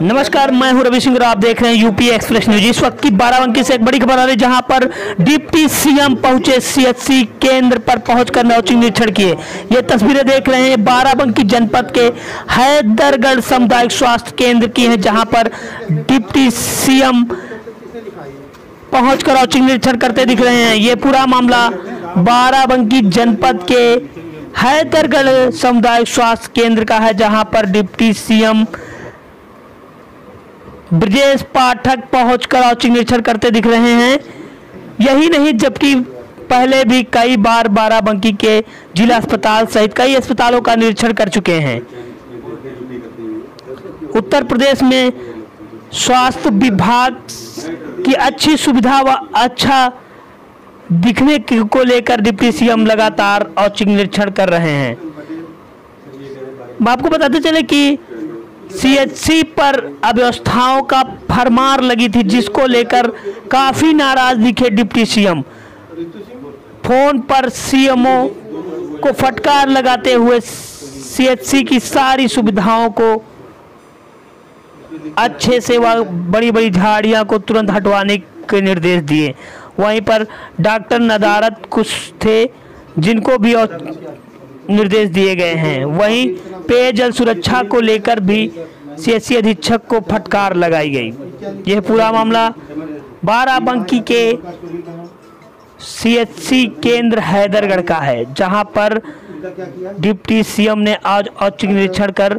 नमस्कार, मैं हूं रवि सिंह और आप देख रहे हैं यूपी एक्सप्रेस न्यूज। इस वक्त की बाराबंकी से एक बड़ी खबर आ रही है, जहां पर डिप्टी सीएम पहुंचे सीएचसी केंद्र पर पहुंचकर औचक निरीक्षण किए। ये तस्वीरें देख रहे हैं बाराबंकी जनपद के हैदरगढ़ सामुदायिक स्वास्थ्य केंद्र की हैं, जहां पर डिप्टी सीएम पहुंचकर औचक निरीक्षण करते दिख रहे हैं। ये पूरा मामला बाराबंकी जनपद के हैदरगढ़ सामुदायिक स्वास्थ्य केंद्र का है, जहां पर डिप्टी सीएम ब्रजेश पाठक पहुंचकर औचक निरीक्षण करते दिख रहे हैं। यही नहीं, जबकि पहले भी कई बार बाराबंकी के जिला अस्पताल सहित कई अस्पतालों का निरीक्षण कर चुके हैं। उत्तर प्रदेश में स्वास्थ्य विभाग की अच्छी सुविधा व अच्छा दिखने को लेकर डिप्टी सीएम लगातार औचक निरीक्षण कर रहे हैं। आपको बताते चले कि सीएचसी पर अव्यवस्थाओं का भरमार लगी थी, जिसको लेकर काफी नाराज दिखे डिप्टी सीएम। फोन पर सीएमओ को फटकार लगाते हुए सीएचसी की सारी सुविधाओं को अच्छे से व बड़ी बड़ी झाड़ियां को तुरंत हटवाने के निर्देश दिए। वहीं पर डॉक्टर नदारत कुछ थे, जिनको भी निर्देश दिए गए हैं। वहीं पेयजल सुरक्षा को लेकर भी सीएचसी अधीक्षक को फटकार लगाई गई। यह पूरा मामला बाराबंकी के सीएचसी केंद्र हैदरगढ़ का है, जहां पर डिप्टी सीएम ने आज औचक निरीक्षण कर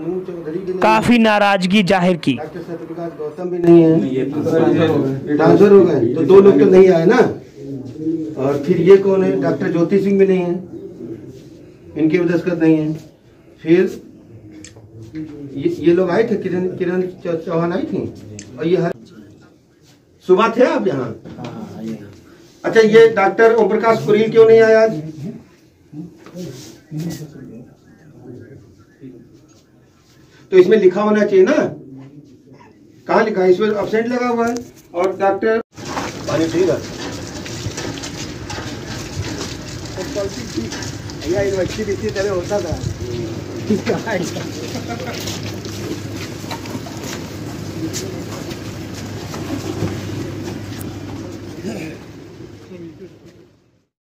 काफी नाराजगी जाहिर की। गौतम भी नहीं है, ट्रांसफर हो गए तो दो लोग तो नहीं आए ना। और फिर ये कौन है? डॉक्टर ज्योति सिंह भी नहीं है, इनकी भी दस्तखत नहीं है। फिर ये लोग आए थे, किरण चौहान आई थी। और ये हर सुबह थे आप यहाँ? अच्छा, ये डॉक्टर ओम प्रकाश कुरील क्यों नहीं आया आज? तो इसमें लिखा होना चाहिए ना, कहाँ लिखा है? इसमें एब्सेंट लगा हुआ है। और डॉक्टर पानी ठीक है यूनिवर्सिटी इसी तरह होता था।